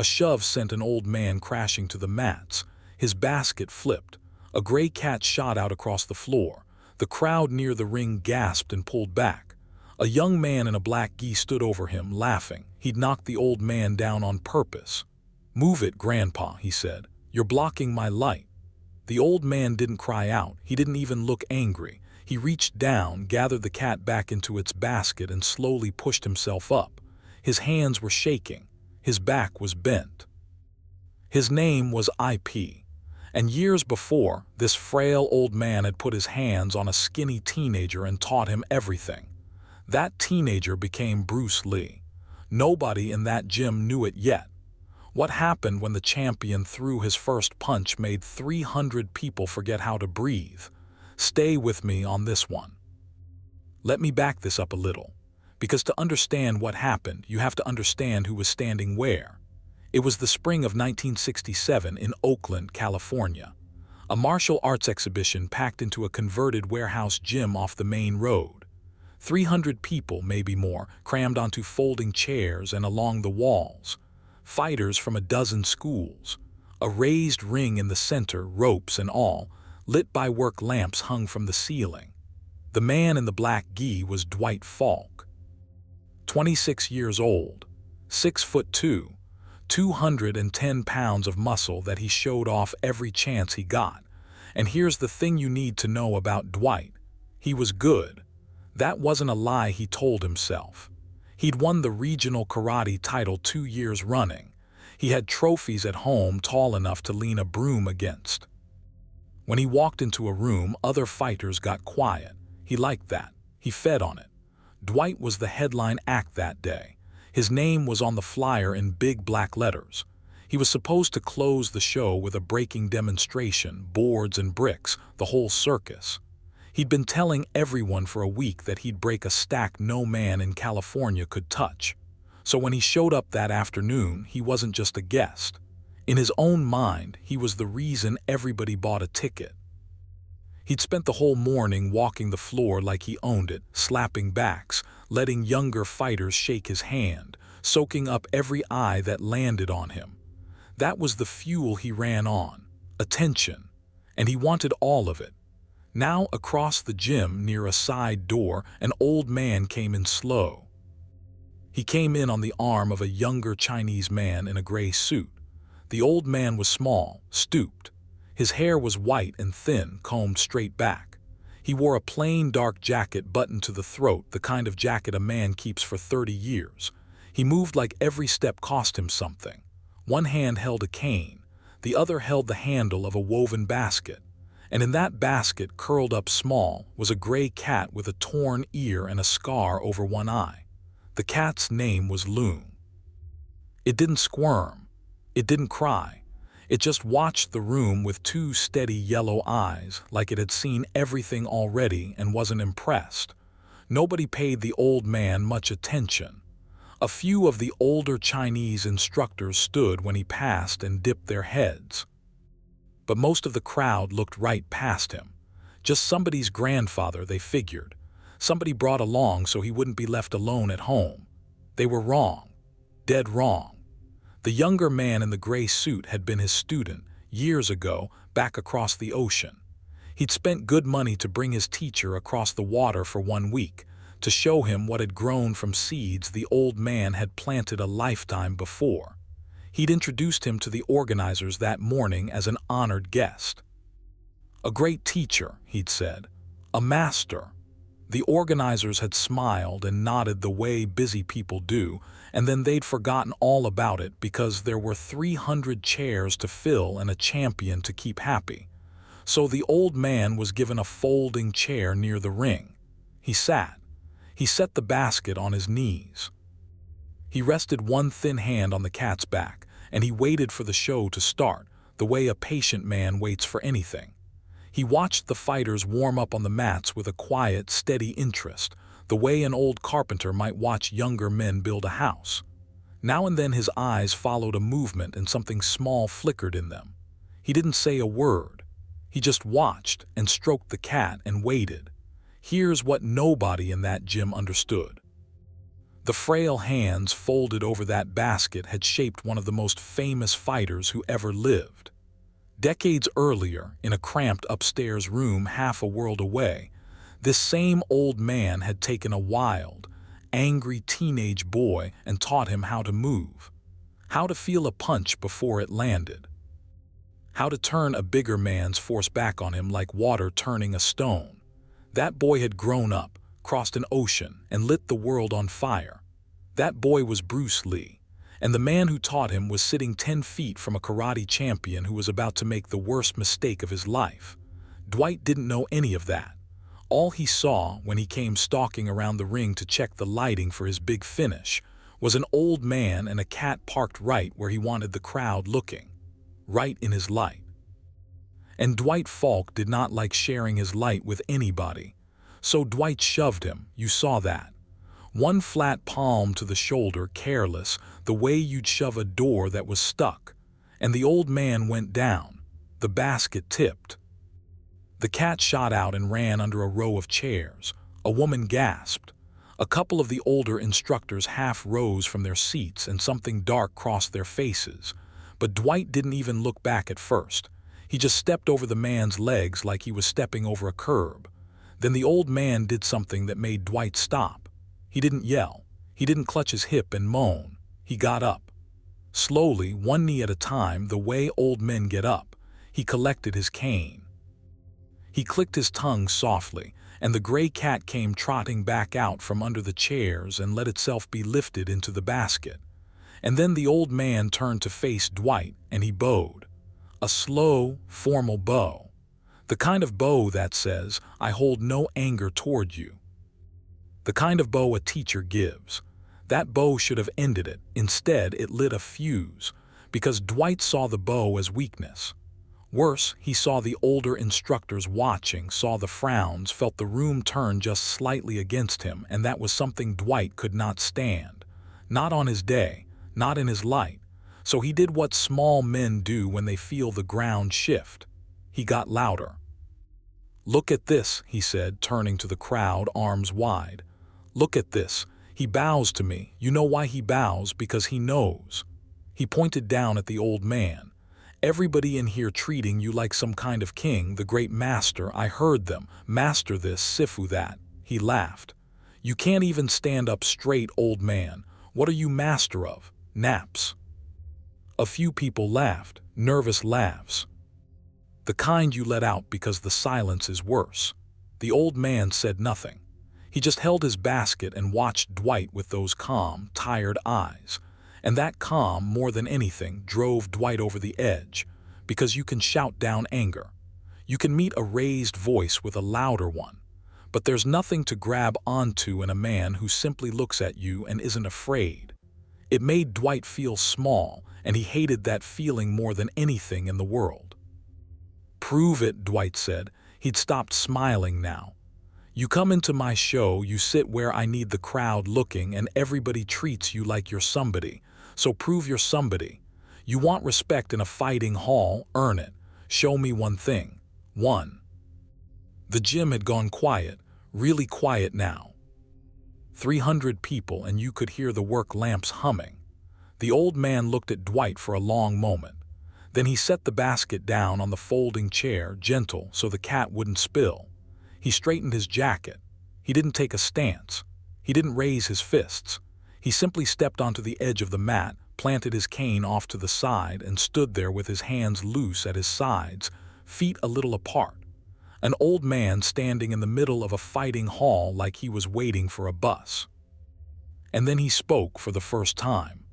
A shove sent an old man crashing to the mats. His basket flipped. A gray cat shot out across the floor. The crowd near the ring gasped and pulled back. A young man in a black gi stood over him, laughing. He'd knocked the old man down on purpose. "Move it, Grandpa," he said. "You're blocking my light." The old man didn't cry out. He didn't even look angry. He reached down, gathered the cat back into its basket, and slowly pushed himself up. His hands were shaking. His back was bent. His name was IP. And years before, this frail old man had put his hands on a skinny teenager and taught him everything. That teenager became Bruce Lee. Nobody in that gym knew it yet. What happened when the champion threw his first punch made 300 people forget how to breathe. Stay with me on this one. Let me back this up a little. Because to understand what happened, you have to understand who was standing where. It was the spring of 1967 in Oakland, California. A martial arts exhibition packed into a converted warehouse gym off the main road. 300 people, maybe more, crammed onto folding chairs and along the walls. Fighters from a dozen schools. A raised ring in the center, ropes and all, lit by work lamps hung from the ceiling. The man in the black gi was Dwight Falk. 26 years old, 6'2", 210 pounds of muscle that he showed off every chance he got. And here's the thing you need to know about Dwight. He was good. That wasn't a lie he told himself. He'd won the regional karate title 2 years running. He had trophies at home tall enough to lean a broom against. When he walked into a room, other fighters got quiet. He liked that. He fed on it. Dwight was the headline act that day. His name was on the flyer in big black letters. He was supposed to close the show with a breaking demonstration, boards and bricks, the whole circus. He'd been telling everyone for a week that he'd break a stack no man in California could touch. So when he showed up that afternoon, he wasn't just a guest. In his own mind, he was the reason everybody bought a ticket. He'd spent the whole morning walking the floor like he owned it, slapping backs, letting younger fighters shake his hand, soaking up every eye that landed on him. That was the fuel he ran on, attention, and he wanted all of it. Now, across the gym, near a side door, an old man came in slow. He came in on the arm of a younger Chinese man in a gray suit. The old man was small, stooped. His hair was white and thin, combed straight back. He wore a plain dark jacket buttoned to the throat, the kind of jacket a man keeps for 30 years. He moved like every step cost him something. One hand held a cane, the other held the handle of a woven basket. And in that basket, curled up small, was a gray cat with a torn ear and a scar over one eye. The cat's name was Loon. It didn't squirm. It didn't cry. It just watched the room with two steady yellow eyes, like it had seen everything already and wasn't impressed. Nobody paid the old man much attention. A few of the older Chinese instructors stood when he passed and dipped their heads. But most of the crowd looked right past him. Just somebody's grandfather, they figured. Somebody brought along so he wouldn't be left alone at home. They were wrong. Dead wrong. The younger man in the gray suit had been his student, years ago, back across the ocean. He'd spent good money to bring his teacher across the water for 1 week, to show him what had grown from seeds the old man had planted a lifetime before. He'd introduced him to the organizers that morning as an honored guest. A great teacher, he'd said. A master. The organizers had smiled and nodded the way busy people do, and then they'd forgotten all about it because there were 300 chairs to fill and a champion to keep happy. So the old man was given a folding chair near the ring. He sat. He set the basket on his knees. He rested one thin hand on the cat's back, and he waited for the show to start, the way a patient man waits for anything. He watched the fighters warm up on the mats with a quiet, steady interest, the way an old carpenter might watch younger men build a house. Now and then his eyes followed a movement and something small flickered in them. He didn't say a word. He just watched and stroked the cat and waited. Here's what nobody in that gym understood. The frail hands folded over that basket had shaped one of the most famous fighters who ever lived. Decades earlier, in a cramped upstairs room half a world away, this same old man had taken a wild, angry teenage boy and taught him how to move, how to feel a punch before it landed, how to turn a bigger man's force back on him like water turning a stone. That boy had grown up, crossed an ocean, and lit the world on fire. That boy was Bruce Lee, and the man who taught him was sitting 10 feet from a karate champion who was about to make the worst mistake of his life. Dwight didn't know any of that. All he saw when he came stalking around the ring to check the lighting for his big finish was an old man and a cat parked right where he wanted the crowd looking, right in his light. And Dwight Falk did not like sharing his light with anybody, so Dwight shoved him, you saw that. One flat palm to the shoulder, careless, the way you'd shove a door that was stuck, and the old man went down. The basket tipped. The cat shot out and ran under a row of chairs. A woman gasped. A couple of the older instructors half rose from their seats and something dark crossed their faces. But Dwight didn't even look back at first. He just stepped over the man's legs like he was stepping over a curb. Then the old man did something that made Dwight stop. He didn't yell. He didn't clutch his hip and moan. He got up. Slowly, one knee at a time, the way old men get up, he collected his cane. He clicked his tongue softly, and the gray cat came trotting back out from under the chairs and let itself be lifted into the basket. And then the old man turned to face Dwight, and he bowed. A slow, formal bow. The kind of bow that says, I hold no anger toward you. The kind of bow a teacher gives. That bow should have ended it. Instead, it lit a fuse, because Dwight saw the bow as weakness. Worse, he saw the older instructors watching, saw the frowns, felt the room turn just slightly against him, and that was something Dwight could not stand. Not on his day, not in his light. So he did what small men do when they feel the ground shift. He got louder. Look at this, he said, turning to the crowd, arms wide. Look at this. He bows to me. You know why he bows? Because he knows. He pointed down at the old man. Everybody in here treating you like some kind of king, the great master. I heard them. Master this, Sifu that. He laughed. You can't even stand up straight, old man. What are you master of? Naps. A few people laughed, nervous laughs. The kind you let out because the silence is worse. The old man said nothing. He just held his basket and watched Dwight with those calm, tired eyes. And that calm, more than anything, drove Dwight over the edge, because you can shout down anger. You can meet a raised voice with a louder one. But there's nothing to grab onto in a man who simply looks at you and isn't afraid. It made Dwight feel small, and he hated that feeling more than anything in the world. Prove it, Dwight said. He'd stopped smiling now. You come into my show, you sit where I need the crowd looking, and everybody treats you like you're somebody. So prove you're somebody. You want respect in a fighting hall, earn it. Show me one thing. One. The gym had gone quiet, really quiet now. 300 people, and you could hear the work lamps humming. The old man looked at Dwight for a long moment. Then he set the basket down on the folding chair, gentle, so the cat wouldn't spill. He straightened his jacket. He didn't take a stance. He didn't raise his fists. He simply stepped onto the edge of the mat, planted his cane off to the side, and stood there with his hands loose at his sides, feet a little apart. An old man standing in the middle of a fighting hall like he was waiting for a bus. And then he spoke for the first time.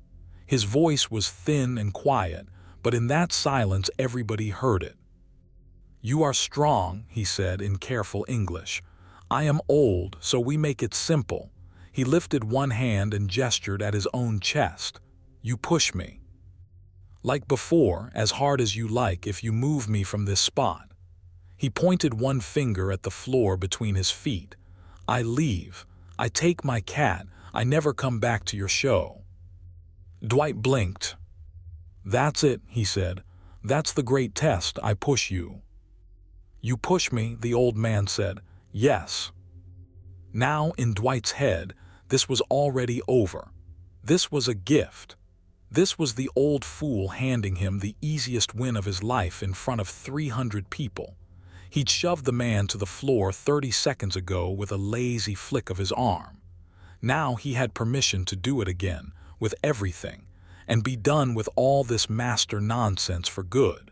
His voice was thin and quiet, but in that silence everybody heard it. You are strong, he said in careful English. I am old, so we make it simple. He lifted one hand and gestured at his own chest. You push me. Like before, as hard as you like if you move me from this spot. He pointed one finger at the floor between his feet. I leave. I take my cat. I never come back to your show. Dwight blinked. That's it, he said. That's the great test. I push you. You push me, the old man said. Yes. Now, in Dwight's head, This was already over. This was a gift. This was the old fool handing him the easiest win of his life in front of 300 people. He'd shoved the man to the floor 30 seconds ago with a lazy flick of his arm. Now he had permission to do it again, with everything, and be done with all this master nonsense for good.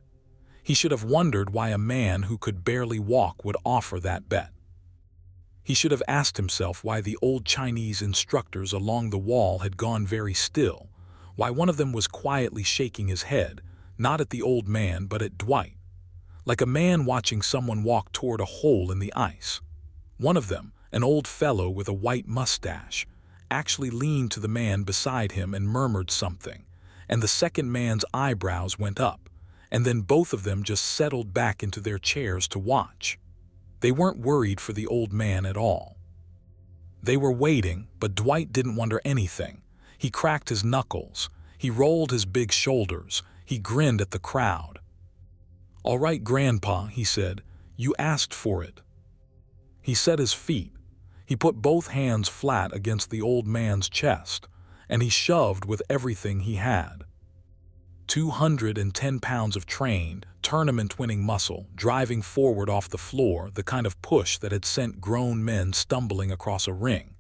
He should have wondered why a man who could barely walk would offer that bet. He should have asked himself why the old Chinese instructors along the wall had gone very still, why one of them was quietly shaking his head, not at the old man but at Dwight, like a man watching someone walk toward a hole in the ice. One of them, an old fellow with a white mustache, actually leaned to the man beside him and murmured something, and the second man's eyebrows went up, and then both of them just settled back into their chairs to watch. They weren't worried for the old man at all. They were waiting, but Dwight didn't wonder anything. He cracked his knuckles. He rolled his big shoulders. He grinned at the crowd. "All right, Grandpa," he said, "you asked for it." He set his feet. He put both hands flat against the old man's chest, and he shoved with everything he had. 210 pounds of trained, tournament-winning muscle driving forward off the floor, the kind of push that had sent grown men stumbling across a ring.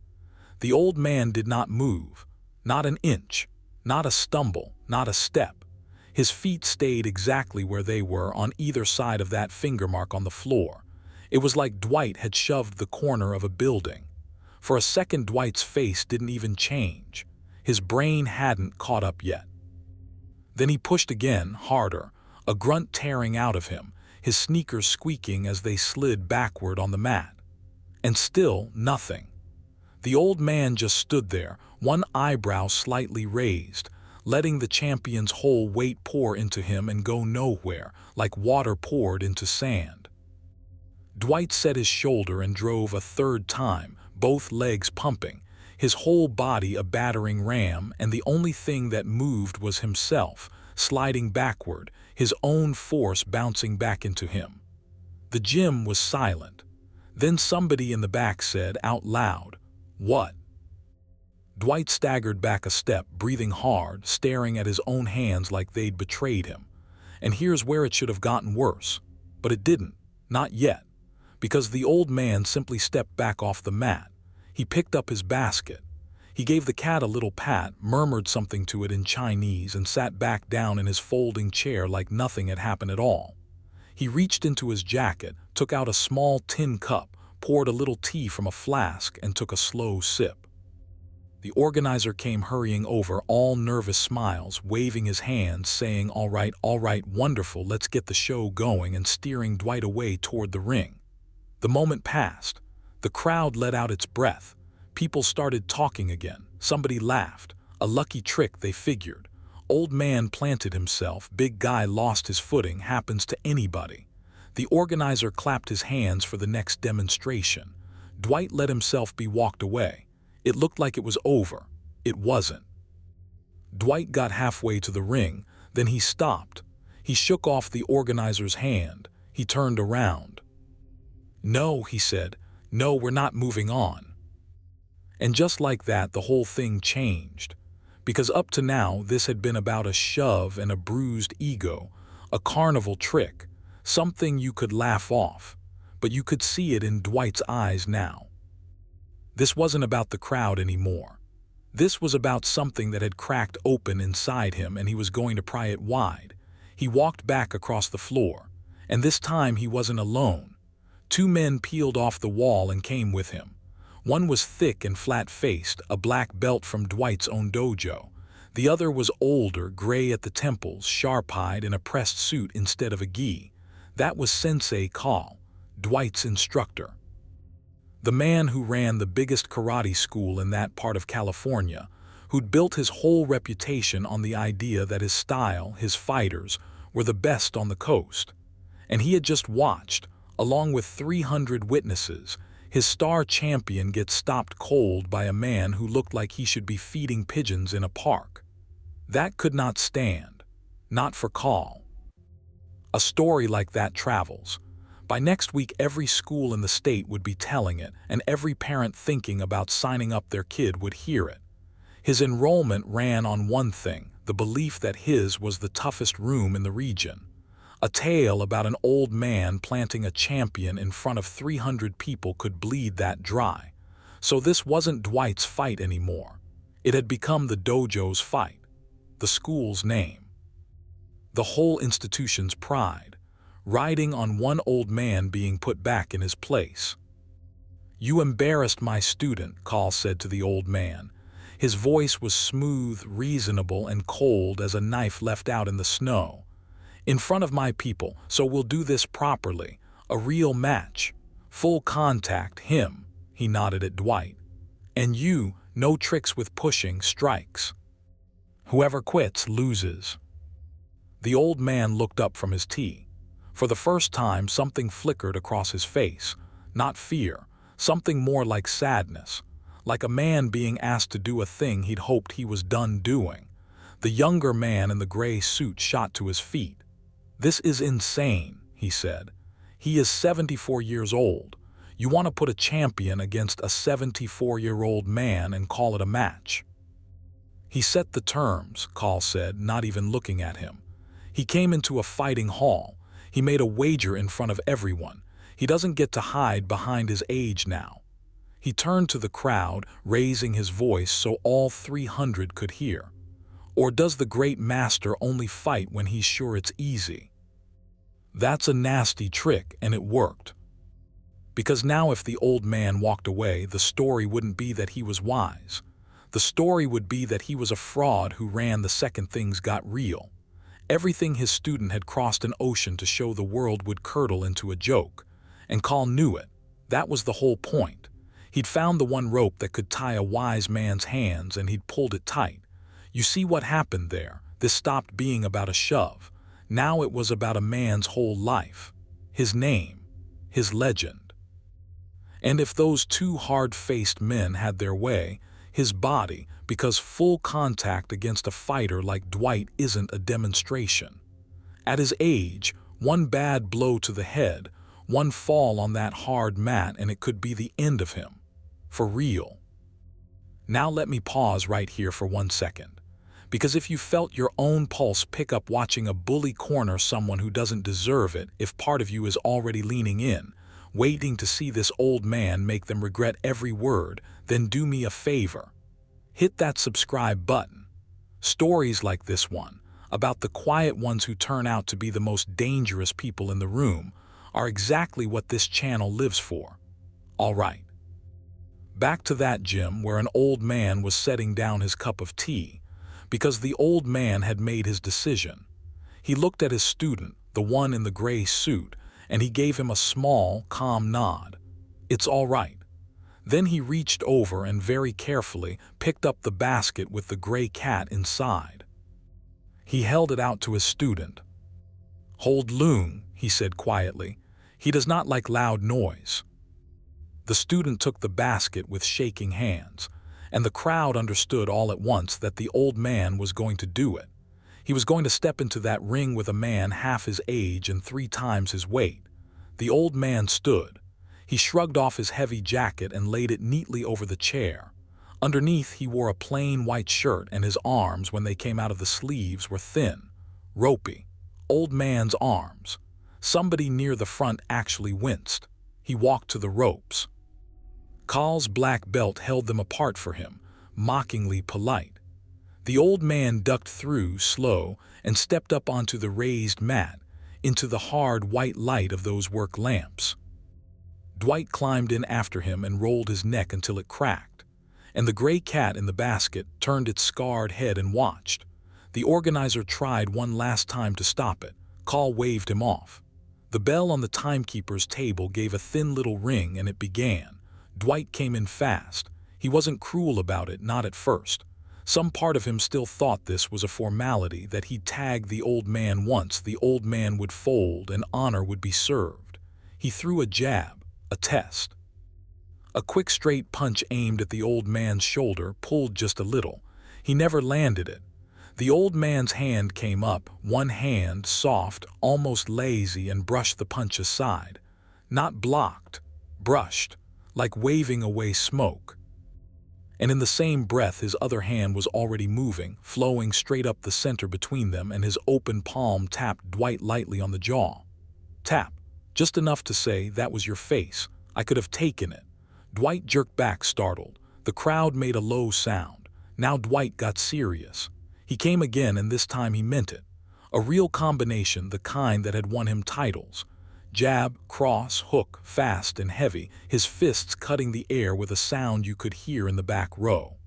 The old man did not move, not an inch, not a stumble, not a step. His feet stayed exactly where they were on either side of that finger mark on the floor. It was like Dwight had shoved the corner of a building. For a second, Dwight's face didn't even change. His brain hadn't caught up yet. Then he pushed again, harder, a grunt tearing out of him, his sneakers squeaking as they slid backward on the mat. And still nothing. The old man just stood there, one eyebrow slightly raised, letting the champion's whole weight pour into him and go nowhere, like water poured into sand. Dwight set his shoulder and drove a third time, both legs pumping, his whole body a battering ram, and the only thing that moved was himself, sliding backward, his own force bouncing back into him. The gym was silent. Then somebody in the back said out loud, "What?" Dwight staggered back a step, breathing hard, staring at his own hands like they'd betrayed him. And here's where it should have gotten worse. But it didn't. Not yet. Because the old man simply stepped back off the mat. He picked up his basket. He gave the cat a little pat, murmured something to it in Chinese, and sat back down in his folding chair like nothing had happened at all. He reached into his jacket, took out a small tin cup, poured a little tea from a flask, and took a slow sip. The organizer came hurrying over, all nervous smiles, waving his hands, saying, all right, wonderful, let's get the show going," and steering Dwight away toward the ring. The moment passed. The crowd let out its breath. People started talking again. Somebody laughed. A lucky trick, they figured. Old man planted himself, big guy lost his footing, happens to anybody. The organizer clapped his hands for the next demonstration. Dwight let himself be walked away. It looked like it was over. It wasn't. Dwight got halfway to the ring, then he stopped. He shook off the organizer's hand. He turned around. "No," he said. "No, we're not moving on." And just like that, the whole thing changed. Because up to now, this had been about a shove and a bruised ego, a carnival trick, something you could laugh off, but you could see it in Dwight's eyes now. This wasn't about the crowd anymore. This was about something that had cracked open inside him, and he was going to pry it wide. He walked back across the floor, and this time he wasn't alone. 2 men peeled off the wall and came with him. One was thick and flat-faced, a black belt from Dwight's own dojo. The other was older, gray at the temples, sharp-eyed in a pressed suit instead of a gi. That was Sensei Call, Dwight's instructor. The man who ran the biggest karate school in that part of California, who'd built his whole reputation on the idea that his style, his fighters, were the best on the coast. And he had just watched, along with 300 witnesses, his star champion get stopped cold by a man who looked like he should be feeding pigeons in a park. That could not stand. Not for Call. A story like that travels. By next week, every school in the state would be telling it, and every parent thinking about signing up their kid would hear it. His enrollment ran on one thing, the belief that his was the toughest room in the region. A tale about an old man planting a champion in front of 300 people could bleed that dry. So this wasn't Dwight's fight anymore. It had become the dojo's fight, the school's name, the whole institution's pride, riding on one old man being put back in his place. "You embarrassed my student," Carl said to the old man. His voice was smooth, reasonable, and cold as a knife left out in the snow. "In front of my people, so we'll do this properly. A real match. Full contact, him," he nodded at Dwight. "And you, no tricks with pushing, strikes. Whoever quits loses." The old man looked up from his tea. For the first time, something flickered across his face. Not fear, something more like sadness. Like a man being asked to do a thing he'd hoped he was done doing. The younger man in the gray suit shot to his feet. "This is insane," he said. "He is 74 years old. You want to put a champion against a 74-year-old man and call it a match?" "He set the terms," Carl said, not even looking at him. "He came into a fighting hall. He made a wager in front of everyone. He doesn't get to hide behind his age now." He turned to the crowd, raising his voice so all 300 could hear. "Or does the great master only fight when he's sure it's easy? That's a nasty trick, and it worked." Because now if the old man walked away, the story wouldn't be that he was wise. The story would be that he was a fraud who ran the second things got real. Everything his student had crossed an ocean to show the world would curdle into a joke. And Carl knew it. That was the whole point. He'd found the one rope that could tie a wise man's hands, and he'd pulled it tight. You see what happened there? This stopped being about a shove. Now it was about a man's whole life. His name. His legend. And if those two hard-faced men had their way, his body, because full contact against a fighter like Dwight isn't a demonstration. At his age, one bad blow to the head, one fall on that hard mat, and it could be the end of him. For real. Now let me pause right here for 1 second. Because if you felt your own pulse pick up watching a bully corner someone who doesn't deserve it, if part of you is already leaning in, waiting to see this old man make them regret every word, then do me a favor. Hit that subscribe button. Stories like this one, about the quiet ones who turn out to be the most dangerous people in the room, are exactly what this channel lives for. All right. Back to that gym where an old man was setting down his cup of tea, because the old man had made his decision. He looked at his student, the one in the gray suit, and he gave him a small, calm nod. "It's all right." Then he reached over and very carefully picked up the basket with the gray cat inside. He held it out to his student. "Hold Loon," he said quietly. "He does not like loud noise." The student took the basket with shaking hands, and the crowd understood all at once that the old man was going to do it. He was going to step into that ring with a man half his age and 3 times his weight. The old man stood. He shrugged off his heavy jacket and laid it neatly over the chair. Underneath, he wore a plain white shirt, and his arms, when they came out of the sleeves, were thin, ropey. Old man's arms. Somebody near the front actually winced. He walked to the ropes. Carl's black belt held them apart for him, mockingly polite. The old man ducked through, slow, and stepped up onto the raised mat, into the hard white light of those work lamps. Dwight climbed in after him and rolled his neck until it cracked, and the gray cat in the basket turned its scarred head and watched. The organizer tried one last time to stop it. Carl waved him off. The bell on the timekeeper's table gave a thin little ring, and it began. Dwight came in fast. He wasn't cruel about it, not at first. Some part of him still thought this was a formality, that he'd tag the old man once, the old man would fold, and honor would be served. He threw a jab, a test. A quick straight punch aimed at the old man's shoulder, pulled just a little. He never landed it. The old man's hand came up, one hand, soft, almost lazy, and brushed the punch aside. Not blocked, brushed, like waving away smoke. And in the same breath his other hand was already moving, flowing straight up the center between them, and his open palm tapped Dwight lightly on the jaw. Tap, just enough to say, "That was your face. I could have taken it." Dwight jerked back, startled. The crowd made a low sound. Now Dwight got serious. He came again, and this time he meant it. A real combination, the kind that had won him titles. Jab, cross, hook, fast and heavy, his fists cutting the air with a sound you could hear in the back row.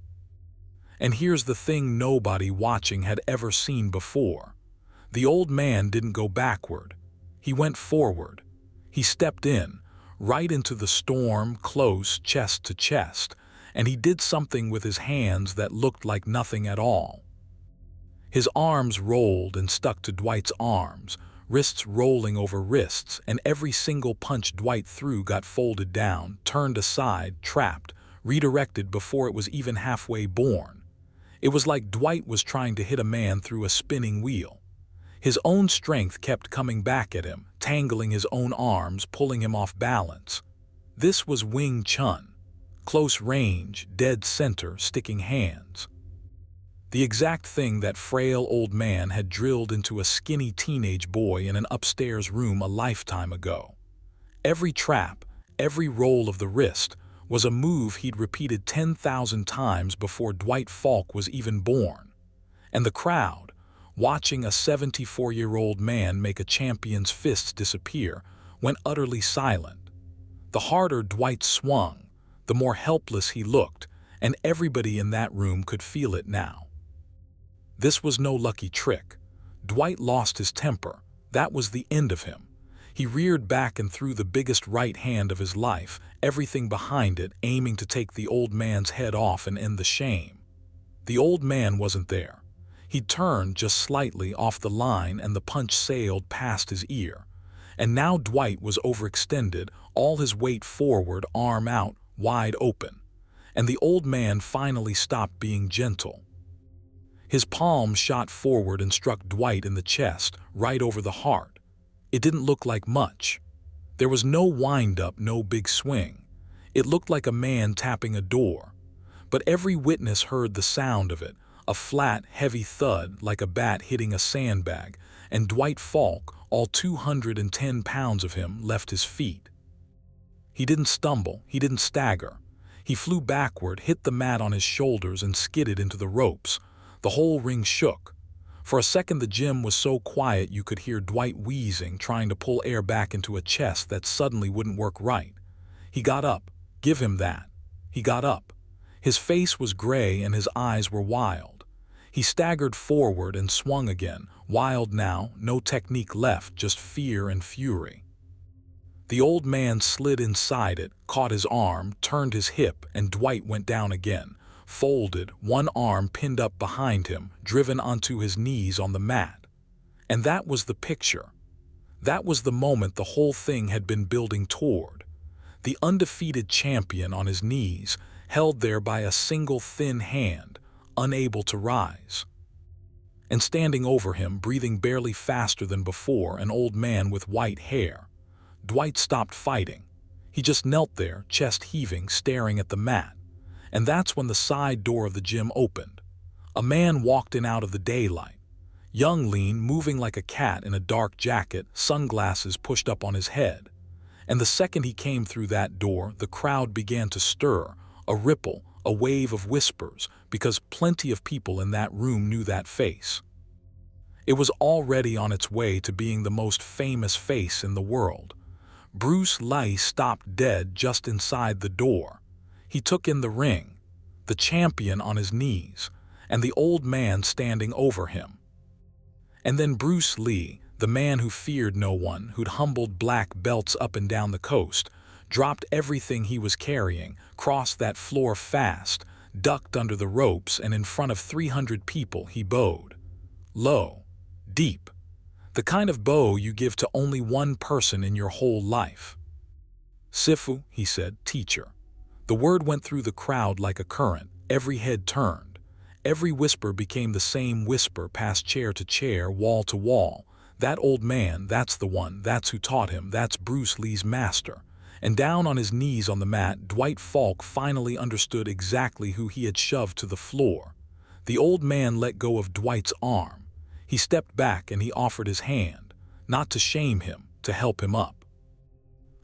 And here's the thing nobody watching had ever seen before. The old man didn't go backward. He went forward. He stepped in, right into the storm, close, chest to chest, and he did something with his hands that looked like nothing at all. His arms rolled and stuck to Dwight's arms, wrists rolling over wrists, and every single punch Dwight threw got folded down, turned aside, trapped, redirected before it was even halfway born. It was like Dwight was trying to hit a man through a spinning wheel. His own strength kept coming back at him, tangling his own arms, pulling him off balance. This was Wing Chun. Close range, dead center, sticking hands. The exact thing that frail old man had drilled into a skinny teenage boy in an upstairs room a lifetime ago. Every trap, every roll of the wrist, was a move he'd repeated 10,000 times before Dwight Falk was even born. And the crowd, watching a 74-year-old man make a champion's fists disappear, went utterly silent. The harder Dwight swung, the more helpless he looked, and everybody in that room could feel it now. This was no lucky trick. Dwight lost his temper. That was the end of him. He reared back and threw the biggest right hand of his life, everything behind it, aiming to take the old man's head off and end the shame. The old man wasn't there. He'd turned just slightly off the line and the punch sailed past his ear. And now Dwight was overextended, all his weight forward, arm out, wide open. And the old man finally stopped being gentle. His palm shot forward and struck Dwight in the chest, right over the heart. It didn't look like much. There was no wind-up, no big swing. It looked like a man tapping a door. But every witness heard the sound of it, a flat, heavy thud like a bat hitting a sandbag, and Dwight Falk, all 210 pounds of him, left his feet. He didn't stumble, he didn't stagger. He flew backward, hit the mat on his shoulders, and skidded into the ropes. The whole ring shook. For a second the gym was so quiet you could hear Dwight wheezing, trying to pull air back into a chest that suddenly wouldn't work right. He got up. Give him that. He got up. His face was gray and his eyes were wild. He staggered forward and swung again, wild now, no technique left, just fear and fury. The old man slid inside it, caught his arm, turned his hip, and Dwight went down again. Folded, one arm pinned up behind him, driven onto his knees on the mat. And that was the picture. That was the moment the whole thing had been building toward. The undefeated champion on his knees, held there by a single thin hand, unable to rise. And standing over him, breathing barely faster than before, an old man with white hair. Dwight stopped fighting. He just knelt there, chest heaving, staring at the mat. And that's when the side door of the gym opened. A man walked in out of the daylight. Young, lean, moving like a cat in a dark jacket, sunglasses pushed up on his head. And the second he came through that door, the crowd began to stir, a ripple, a wave of whispers, because plenty of people in that room knew that face. It was already on its way to being the most famous face in the world. Bruce Lee stopped dead just inside the door. He took in the ring, the champion on his knees, and the old man standing over him. And then Bruce Lee, the man who feared no one, who'd humbled black belts up and down the coast, dropped everything he was carrying, crossed that floor fast, ducked under the ropes, and in front of 300 people he bowed. Low, deep. The kind of bow you give to only one person in your whole life. "Sifu," he said, "teacher." The word went through the crowd like a current. Every head turned. Every whisper became the same whisper, past chair to chair, wall to wall. That old man, that's the one, that's who taught him, that's Bruce Lee's master. And down on his knees on the mat, Dwight Falk finally understood exactly who he had shoved to the floor. The old man let go of Dwight's arm. He stepped back and he offered his hand, not to shame him, to help him up.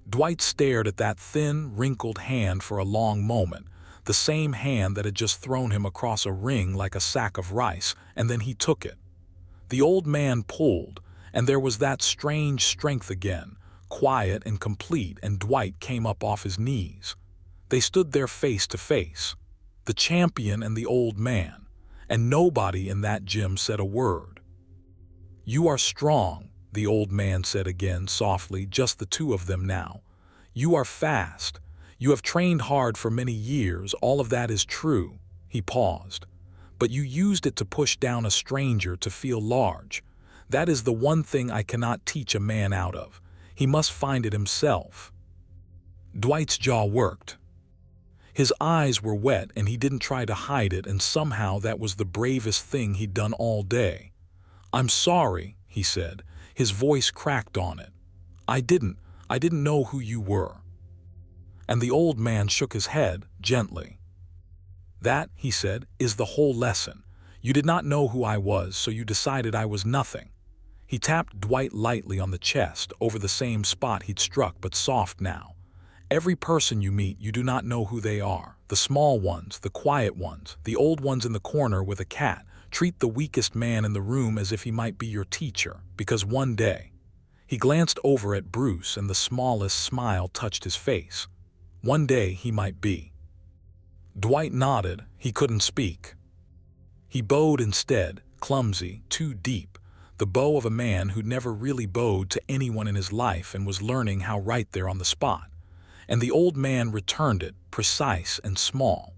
Dwight stared at that thin, wrinkled hand for a long moment, the same hand that had just thrown him across a ring like a sack of rice, and then he took it. The old man pulled, and there was that strange strength again, quiet and complete, and Dwight came up off his knees. They stood there face to face, the champion and the old man, and nobody in that gym said a word. "You are strong," the old man said again softly, just the two of them now. "You are fast. You have trained hard for many years, all of that is true." He paused. "But you used it to push down a stranger to feel large. That is the one thing I cannot teach a man out of. He must find it himself." Dwight's jaw worked. His eyes were wet and he didn't try to hide it, and somehow that was the bravest thing he'd done all day. "I'm sorry," he said. His voice cracked on it. I didn't know who you were." And the old man shook his head gently. "That," he said, "is the whole lesson. You did not know who I was, so you decided I was nothing." He tapped Dwight lightly on the chest, over the same spot he'd struck, but soft now. "Every person you meet, you do not know who they are. The small ones, the quiet ones, the old ones in the corner with a cat. Treat the weakest man in the room as if he might be your teacher, because one day—" He glanced over at Bruce and the smallest smile touched his face. "One day he might be." Dwight nodded. He couldn't speak. He bowed instead, clumsy, too deep, the bow of a man who'd never really bowed to anyone in his life and was learning how right there on the spot. And the old man returned it, precise and small.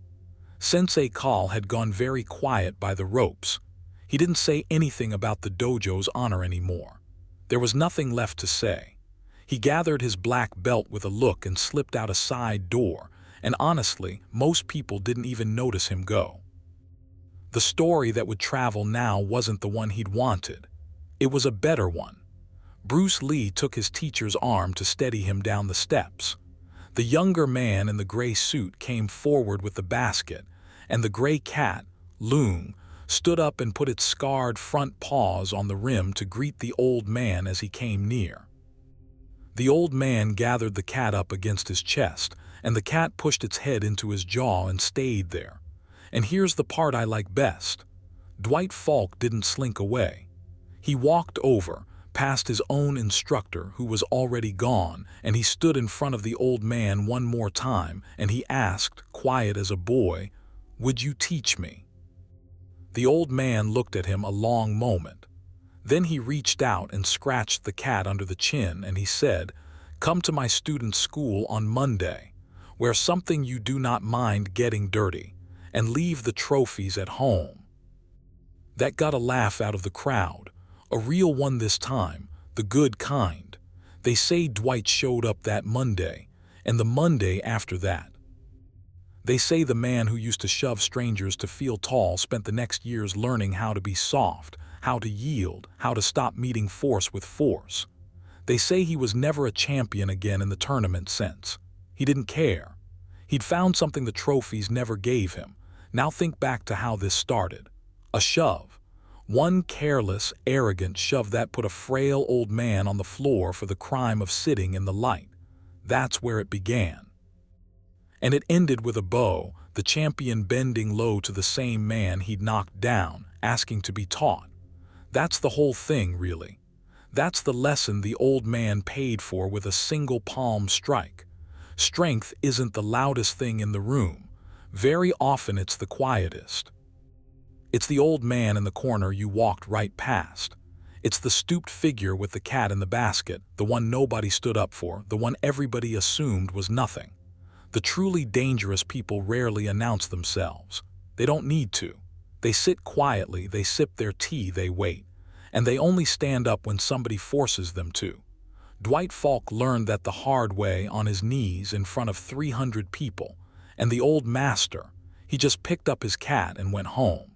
Sensei Call had gone very quiet by the ropes. He didn't say anything about the dojo's honor anymore. There was nothing left to say. He gathered his black belt with a look and slipped out a side door, and honestly, most people didn't even notice him go. The story that would travel now wasn't the one he'd wanted. It was a better one. Bruce Lee took his teacher's arm to steady him down the steps. The younger man in the gray suit came forward with the basket, and the gray cat, Loong, stood up and put its scarred front paws on the rim to greet the old man as he came near. The old man gathered the cat up against his chest, and the cat pushed its head into his jaw and stayed there. And here's the part I like best. Dwight Falk didn't slink away. He walked over, past his own instructor, who was already gone, and he stood in front of the old man one more time, and he asked, quiet as a boy, "Would you teach me?" The old man looked at him a long moment. Then he reached out and scratched the cat under the chin, and he said, "Come to my student's school on Monday. Wear something you do not mind getting dirty, and leave the trophies at home." That got a laugh out of the crowd, a real one this time, the good kind. They say Dwight showed up that Monday, and the Monday after that. They say the man who used to shove strangers to feel tall spent the next years learning how to be soft, how to yield, how to stop meeting force with force. They say he was never a champion again in the tournament sense. He didn't care. He'd found something the trophies never gave him. Now think back to how this started. A shove. One careless, arrogant shove that put a frail old man on the floor for the crime of sitting in the light. That's where it began. And it ended with a bow, the champion bending low to the same man he'd knocked down, asking to be taught. That's the whole thing, really. That's the lesson the old man paid for with a single palm strike. Strength isn't the loudest thing in the room. Very often it's the quietest. It's the old man in the corner you walked right past. It's the stooped figure with the cat in the basket, the one nobody stood up for, the one everybody assumed was nothing. The truly dangerous people rarely announce themselves. They don't need to. They sit quietly, they sip their tea, they wait. And they only stand up when somebody forces them to. Dwight Falk learned that the hard way on his knees in front of 300 people. And the old master, he just picked up his cat and went home.